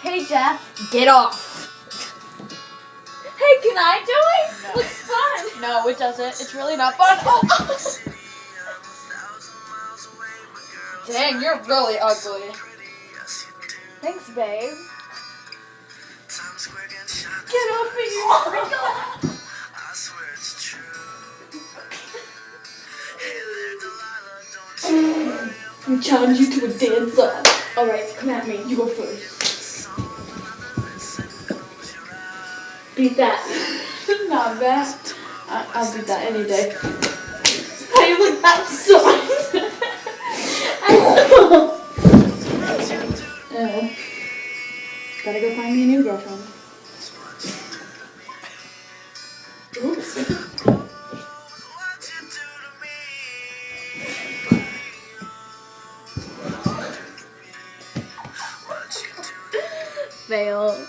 Hey, Jeff. Get off. Hey, can I join? No. Looks fun. No, it doesn't. It's really not fun. Oh. Dang, you're really ugly. Thanks, babe. Get off me, you freak. I challenge you to a dance-off. Alright, come at me. You go first. Beat that. Not bad. I'll beat that any day. How you look outside? Ew. Gotta go find me a new girlfriend. Oops. Fail.